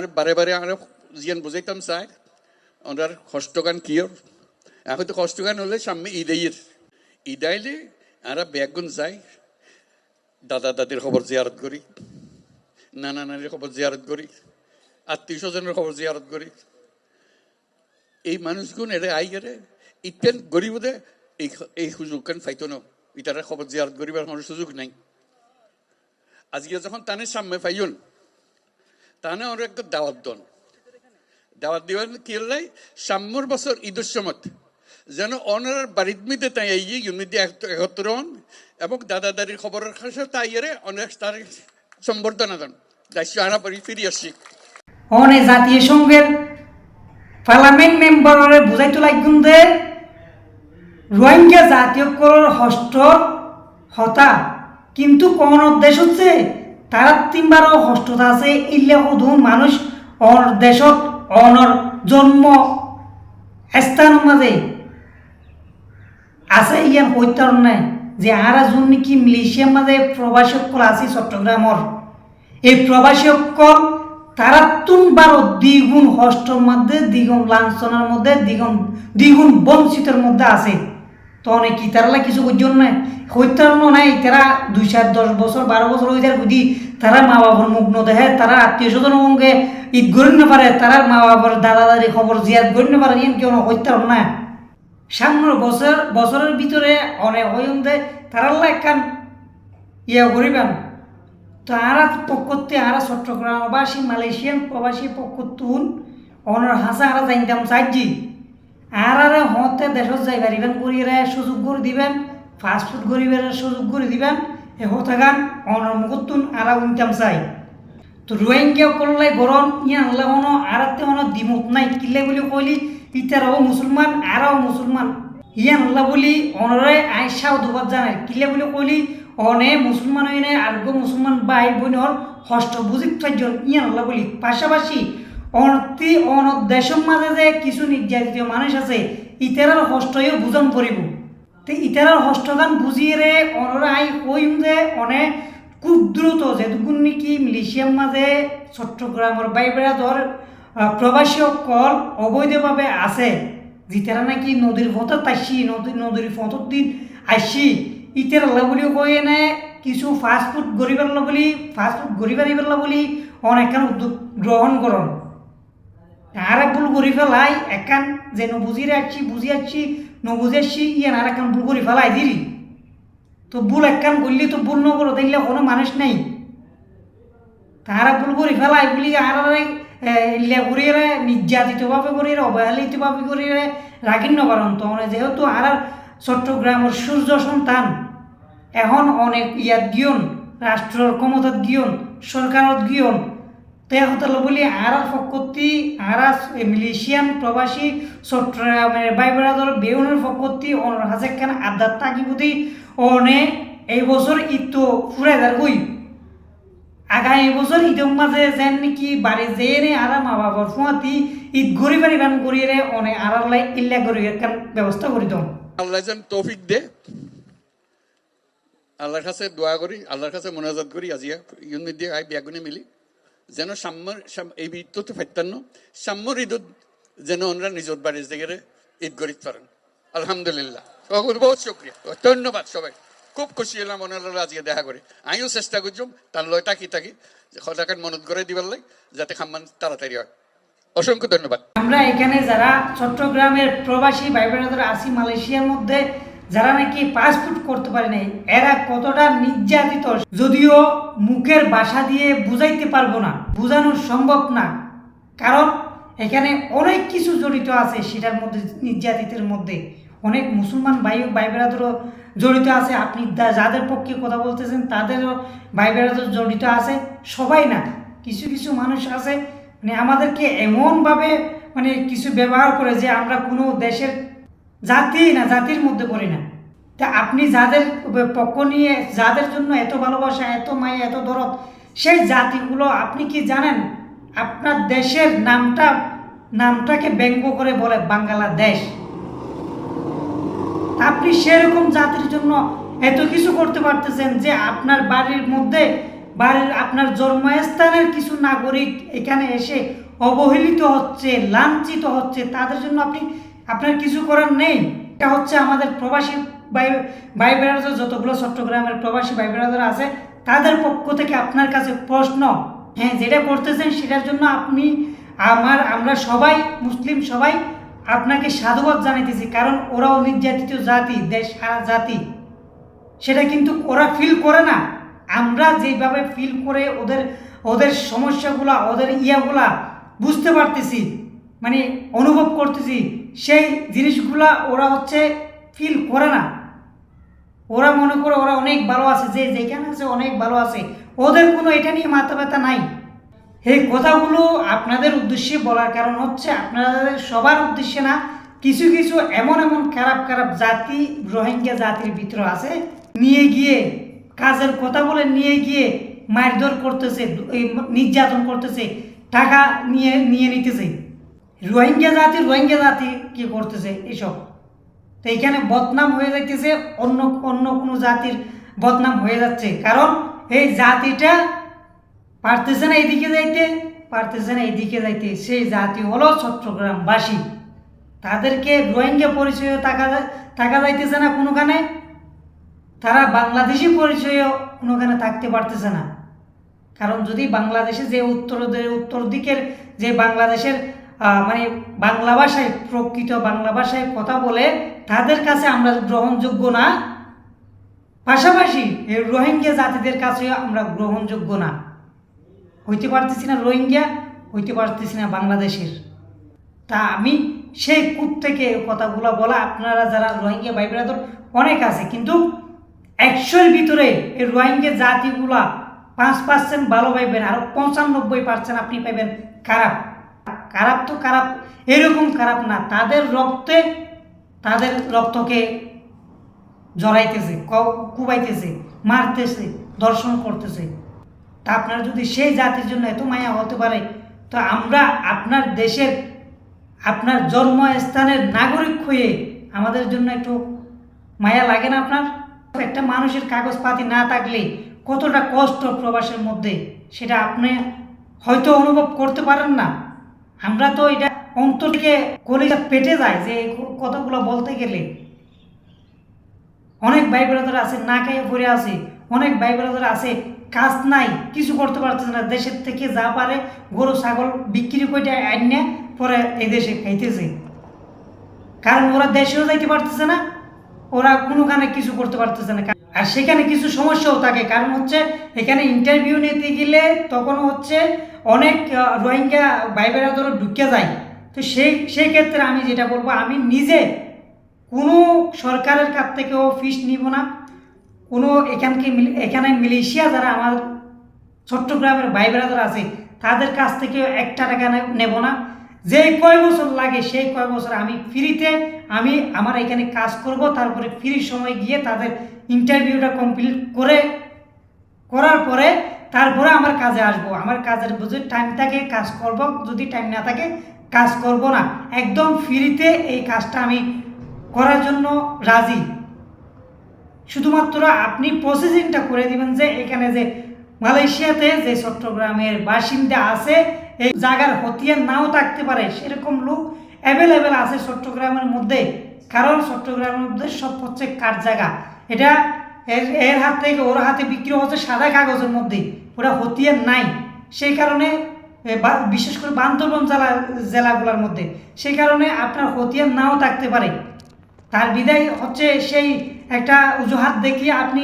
আর বারে বারে আর জিয়ান বুঝাইতাম চাই ওনার কষ্টগান কিয়র এখন তো কষ্টগান হলে সামনে ঈদ আইলে আমরা ব্যাগুন যাই দাদা দাদির খবর জিয়ারত করি নানা নানির খবর জিয়ারত করি আত্মীয় স্বজনের খবর জিয়ারত করি এই মানুষগুন এরে আই গেলে ইতেন গরিবদে এই সুযোগ কেন ফাইতো না ইটারা খবর জিয়ারত করিবার কোনো সুযোগ নাই আজকে যখন তানে সামনে পাইন তানে ওর একটা দাওয়াত দন দাওয়াত দিবেন কি লাই সাম্যর বছর ঈদের সময় যেন অনার বাড়ির মধ্যে তাই আইয়ে ইউনিটি একত্র হন এবং দাদা দাদির খবরের কাছে তাই এরে অনেক তার সম্বর্ধনা দেন দায়িত্ব আনা পারি ফিরে আসছি অনেক জাতীয় সংঘের পার্লামেন্ট মেম্বারে বুঝাইতো লাগুন দে রোহিঙ্গা জাতীয় কর হস্ত হতা কিন্তু কোন দেশ হচ্ছে তারা তিনবারও হস্ততা আছে ইল্লে অধুন মানুষ অর দেশত অনর জন্ম স্থান মাঝে আছে ইয়ান হইতার নাই যে আরা যোন নাকি মালয়েশিয়ার মাঝে প্রবাসী সকল আছে চট্টগ্রামর এই প্রবাসী সকল তারা তিনবারও দ্বিগুণ হস্তর মধ্যে দ্বিগুণ লাঞ্ছনার মধ্যে দ্বিগুণ বঞ্চিতের মধ্যে আছে তো অনেক কি তারা কিছু করছেন না হইতার নাই তারা 2-10 বছর 12 বছর হয়ে যায় বুঝি তারা মা বাবার মুখ ন দেখে তারা আত্মীয় স্বজন অঙ্গে ঈদ গড়ি না পারে তারা মা বাবার দাদা দাদি খবর জিয়াদ গড়ি না পারে কেউ হইতার না সামনের বছরের ভিতরে অনেক হইম দে তারা একখান ইয়া করিবেন তো আরা পক্ষতে আরা চট্টগ্রামবাসী মালয়েশিয়ান প্রবাসী পক্ষতুন অনর হাসা আরা জানতাম চাইজি আর হতে দেশত যাই পারিবেন করিয়ে সুযোগ করে দিবেন ফাস্টফুড গরিবের সুযোগ করে দিবেন এ হতে গান অনর মুখতুন আরা ইনকাম চাই তো রোহিঙ্গা করলে গরম ইয়া আল্লাহ হনো আরাতে হনো দিমত নাই কিলে বলি কইলি ইতারাও মুসলমান আরাও মুসলমান ইয়া আল্লাহ বলি অনরে আয়সাও দুবার জানাই কিলে বলি কইলি অনে মুসলমান হই নাই আর মুসলমান ভাই বোন হল হস্ত বুঝিক থাকজন ইয়া আল্লাহ বলি পাশাপাশি দেশের মাঝে যে কিছু নির্যাতিত মানুষ আছে ইতারার হস্তও বুঝন পড়িব তো ইতারার হস্তগান বুঝিয়ে রে অনরা আই কইম যে অনেক খুব দ্রুত যেটুকুন নাকি মালয়েশিয়ার মাঝে চট্টগ্রামের বাইবেড়া ধর প্রবাসী সকল অবৈধভাবে আছে যেতারা নাকি নদীর ফটো তাইছি নদীর ফটো দিন আইসি ইতার আল্লাহ বলিও কয়ে নে কিছু ফাস্টফুড গরিবার বলি ফাস্টফুড গরিবার বলি অনেকখান উদ্যোগ গ্রহণ করন আর ভুল করি ফেলাই একান যে বুঝি আসছি নবুঝে আসছি ইয়ান আর একান ভুল করি ফেলাই দিলি তো ভুল একখান করলি তো ভুল নকরো দেখলে কোনো মানুষ নেই তারা ভুল করি ফেলাই বলি আর ইল্লা করিয়ে নির্যাতিতভাবে করিয়ে অবহেলিতভাবে করিয়ে রাখিন নপারন তো যেহেতু আর চট্টগ্রামের সূর্য সন্তান এখন অনেক ইয়াত গিয়ন রাষ্ট্রের ক্ষমতাত গিয়ন সরকারত গিয়ন তেহতল বলি আর ফকতি আর মালয়েশিয়ান প্রবাসী চট্টগ্রামের বাইবেড়াদর বেউনের ফকতি অনর হাজেখান আদার তাকিবুদি অনে এই বছর ঈদ তো ফুরাই দার গই আগামী বছর ঈদের মাঝে যেন নাকি বাড়ি যেয়ে আর মা বাবার ফুয়াতি ঈদ ঘুরি বাড়ি গান করিয়ে অনেক আর ইল্লা করি একখান ব্যবস্থা করি দাও আল্লাহ যেন তৌফিক দে আল্লাহর কাছে দোয়া করি আল্লাহর কাছে মোনাজাত করি আজিয়া ইউনিট দিয়ে আই ব্যাগুনে মিলি যেন সাম্যর এই ঈদ তো ফাইতান্ন সাম্যর ঈদত যেন ওনারা নিজত বাড়ির জায়গায় ঈদ গরিত পারেন আলহামদুলিল্লাহ বহুত শুক্রিয়া ধন্যবাদ সবাই খুব খুশি হলাম ওনারা আজকে দেখা করে আমিও চেষ্টা করছিলাম তার লয় থাকি সদাকার মনত করে দিবার লাই যাতে খাম্মান তাড়াতাড়ি হয় অসংখ্য ধন্যবাদ আমরা এখানে যারা চট্টগ্রামের প্রবাসী ভাই বোনেরা আছি মালয়েশিয়ার মধ্যে যারা নাকি পাসপোর্ট করতে পারে নাই এরা কতটা নির্যাতিত যদিও মুখের ভাষা দিয়ে বুঝাইতে পারবো না বোঝানো সম্ভব না কারণ এখানে অনেক কিছু জড়িত আছে সেটার মধ্যে নির্যাতিতের মধ্যে অনেক মুসলমান ভাই বেড়াদেরও জড়িত আছে আপনি যাদের পক্ষে কথা বলতেছেন তাদেরও ভাই বেড়াদের জড়িত আছে সবাই না কিছু কিছু মানুষ আছে মানে আমাদেরকে এমনভাবে মানে কিছু ব্যবহার করে যে আমরা কোনো দেশের জাতি না জাতির মধ্যে পড়ি না তা আপনি যাদের পক্ষ নিয়ে যাদের জন্য এত ভালোবাসা এত মায়া এত দরদ সেই জাতিগুলো আপনি কি জানেন আপনার দেশের নামটাকে ব্যঙ্গ করে বলে বাংলাদেশ আপনি সেরকম জাতির জন্য এত কিছু করতে পারতেছেন যে আপনার বাড়ির মধ্যে বাড়ির আপনার জন্মস্থানের কিছু নাগরিক এখানে এসে অবহেলিত হচ্ছে, লাঞ্ছিত হচ্ছে, তাদের জন্য আপনার কিছু করার নেই। এটা হচ্ছে আমাদের প্রবাসী ভাই বেড়াদার, যতগুলো চট্টগ্রামের প্রবাসী ভাই বেড়াদার আছে তাদের পক্ষ থেকে আপনার কাছে প্রশ্ন, হ্যাঁ যেটা করতেছেন সেটার জন্য আমরা সবাই মুসলিম সবাই আপনাকে সাধুবাদ জানাইতেছি, কারণ ওরাও নির্যাতিত জাতি, দেশ সারা জাতি, সেটা কিন্তু ওরা ফিল করে না। আমরা যেভাবে ফিল করে ওদের সমস্যাগুলা, ওদের ইয়াগুলা বুঝতে পারতেছি, মানে অনুভব করতেছি, সেই জিনিসগুলা ওরা হচ্ছে ফিল করে না। ওরা মনে করে ওরা অনেক ভালো আছে, যেখানে আছে অনেক ভালো আছে, ওদের কোনো এটা নিয়ে মাথা ব্যথা নাই। এই কথাগুলো আপনাদের উদ্দেশ্যে বলার কারণ হচ্ছে আপনাদের সবার উদ্দেশ্যে না, কিছু কিছু এমন খারাপ খারাপ জাতি রোহিঙ্গা জাতির ভিতরে আছে, নিয়ে গিয়ে কাজের কথা বলে নিয়ে গিয়ে মারধর করতেছে, নির্যাতন করতেছে, টাকা নিয়ে নিতেছে। রোহিঙ্গা জাতি কি করতেছে এসব, তো এখানে বদনাম হয়ে যাইতেছে, অন্য কোনো জাতির বদনাম হয়ে যাচ্ছে, কারণ এই জাতিটা পারতেছে না এইদিকে যাইতে, পারতেছে না এইদিকে যাইতে। সেই জাতি হলো চট্টগ্রামবাসী, তাদেরকে রোহিঙ্গা পরিচয় থাকা যাইতেছে না কোনোখানে, তারা বাংলাদেশি পরিচয়ও কোনোখানে থাকতে পারতেছে না। কারণ যদি বাংলাদেশে যে উত্তর দিকের যে বাংলাদেশের মানে বাংলা ভাষায়, প্রকৃত বাংলা ভাষায় কথা বলে তাদের কাছে আমরা গ্রহণযোগ্য না, পাশাপাশি এই রোহিঙ্গা জাতিদের কাছেও আমরা গ্রহণযোগ্য না, হইতে পারতেছি না রোহিঙ্গা, হইতে পারতেছি না বাংলাদেশের। তা আমি সেই কূপ থেকে কথাগুলো বলা, আপনারা যারা রোহিঙ্গা ভাই ব্রাদার অনেক আছে, কিন্তু 100-এর ভিতরে এই রোহিঙ্গা জাতিগুলা 5% ভালো পাইবেন, আর 95% আপনি পাইবেন খারাপ। খারাপ তো খারাপ, এরকম খারাপ না, তাদের রক্তকে জড়াইতেছে, কুবাইতেছে, মারতেছে, দর্শন করতেছে। তা আপনার যদি সেই জাতির জন্য এত মায়া হতে পারে, তো আমরা আপনার দেশের, আপনার জন্মস্থানের নাগরিক হয়ে আমাদের জন্য একটু মায়া লাগে না আপনার? একটা মানুষের কাগজপাতি না থাকলে কতটা কষ্ট প্রবাসের মধ্যে, সেটা আপনি হয়তো অনুভব করতে পারেন না। আমরা তো এটা অন্তর থেকে কলিজা পেটে যায় যে কথাগুলো বলতে গেলে। অনেক ভাই ব্রাদার আছে না খাইয়ে পড়ে আছে, অনেক ভাই ব্রাদার আছে কাজ নাই, কিছু করতে পারতেছে না, দেশের থেকে যা পারে গরু ছাগল বিক্রি করে আইনে পরে এই দেশে খাইতেছে, কারণ ওরা দেশেও যাইতে পারতেছে না, ওরা কোনোখানে কিছু করতে পারতেছে না। আর সেখানে কিছু সমস্যাও থাকে, কারণ হচ্ছে এখানে ইন্টারভিউ নিতে গেলে তখন হচ্ছে অনেক রোহিঙ্গা ভাই ব্রাদার ঢুকে যায়। তো সেই ক্ষেত্রে আমি যেটা বলবো, আমি নিজে কোনো সরকারের কাছ থেকেও ফিস নিব না, কোনো এখানে মালয়েশিয়া যারা আমার চট্টগ্রামের ভাই ব্রাদার আছে তাদের কাছ থেকে 1 টাকা নেব না। যে কয় বছর লাগে সেই কয় বছর আমি ফ্রিতে আমার এখানে কাজ করব, তারপরে ফ্রি সময় গিয়ে তাদের ইন্টারভিউটা কমপ্লিট করার পরে তারপরে আমার কাজে আসবো। আমার কাজের যদি টাইম থাকে কাজ করব, যদি টাইম না থাকে কাজ করব না। একদম ফ্রিতে এই কাজটা আমি করার জন্য রাজি। শুধুমাত্র আপনি প্রসেসিংটা করে দিবেন, যে এখানে যে মালয়েশিয়াতে যে চট্টগ্রামের বাসিন্দা আছে, এই জায়গার হতিয়ার নাও থাকতে পারে, সেরকম লোক অ্যাভেলেবেল আছে চট্টগ্রামের মধ্যে। কারণ চট্টগ্রামের মধ্যে সব হচ্ছে কাঠ জায়গা, এটা এর হাত থেকে ওর হাতে বিক্রি হচ্ছে সাদা কাগজের মধ্যে, ওরা হতিয়ার নাই। সেই কারণে বিশেষ করে বান্দরবান জেলাগুলোর মধ্যে, সেই কারণে আপনার হতিয়ার নাও থাকতে পারে। তার বিদায় হচ্ছে সেই একটা অজুহাত দেখিয়ে আপনি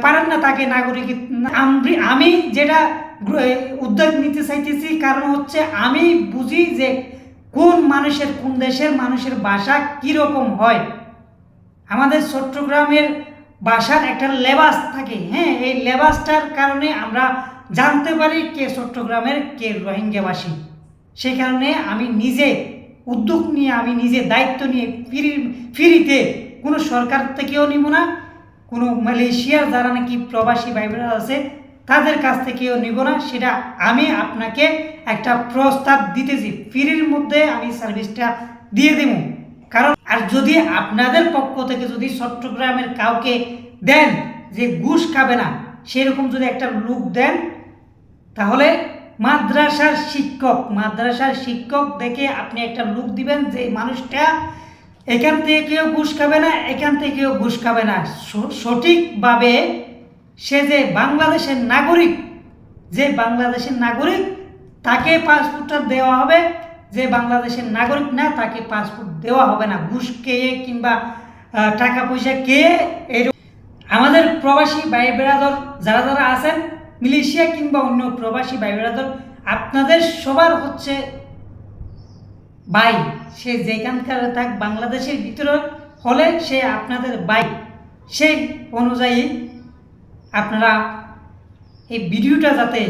পারেন না তাকে নাগরিক। আমি যেটা উদ্যোগ নিতে চাইতেছি, কারণ হচ্ছে আমি বুঝি যে কোন দেশের মানুষের ভাষা কীরকম হয়। আমাদের চট্টগ্রামের ভাষার একটা লেবাস থাকে, হ্যাঁ, এই লেবাসটার কারণে আমরা জানতে পারি কে চট্টগ্রামের, কে রোহিঙ্গাবাসী। সেই কারণে আমি নিজে উদ্যোগ নিয়ে, আমি নিজে দায়িত্ব নিয়ে ফ্রিতে, কোনো সরকার থেকেও নিব না, কোনো মালয়েশিয়ার যারা নাকি প্রবাসী ভাই বোনেরা আছে তাদের কাছ থেকেও নিব না। সেটা আমি আপনাকে একটা প্রস্তাব দিতেছি, ফ্রির মধ্যে আমি সার্ভিসটা দিয়ে দেব। কারণ আর যদি আপনাদের পক্ষ থেকে যদি চট্টগ্রামের কাউকে দেন যে ঘুষ খাবে না, সেরকম যদি একটা লোক দেন, তাহলে মাদ্রাসার শিক্ষক দেখে আপনি একটা লোক দিবেন যে মানুষটা এখান থেকে কেউ ঘুষ খাবে না, এখান থেকে কেউ ঘুষ খাবে না, সঠিকভাবে সে যে বাংলাদেশের নাগরিক তাকে পাসপোর্টটা দেওয়া হবে, যে বাংলাদেশের নাগরিক না তাকে পাসপোর্ট দেওয়া হবে না ঘুষ খেয়ে কিংবা টাকা পয়সা খেয়ে। আমাদের প্রবাসী ভাই বেরাদর যারা আছেন মালয়েশিয়া কিংবা অন্য প্রবাসী ভাই বেরাদর, আপনাদের সবার হচ্ছে ভাই, সে যেখানকার থাক বাংলাদেশের ভিতরে হলে সে আপনাদের ভাই, সেই অনুযায়ী আপনারা এই ভিডিওটা যাতে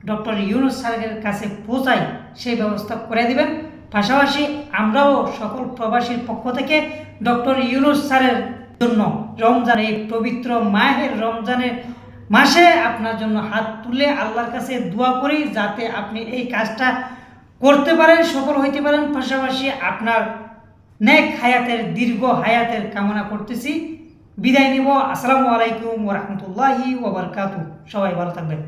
ডক্টর ইউনূস স্যারের কাছে পৌঁছায় সেই ব্যবস্থা করে দিবেন। পাশাপাশি আমরাও সকল প্রবাসীর পক্ষ থেকে ডক্টর ইউনূস স্যারের জন্য রমজান, এই পবিত্র মাহের রমজানের মাসে আপনার জন্য হাত তুলে আল্লাহর কাছে দোয়া করি যাতে আপনি এই কাজটা করতে পারেন, সফল হইতে পারেন। পাশাপাশি আপনার নেক হায়াতের, দীর্ঘ হায়াতের কামনা করতেছি। বিদায় নিব। আসসালামু আলাইকুম ওয়া রাহমাতুল্লাহি ওয়া বারাকাতুহু। সবাই ভালো থাকবেন।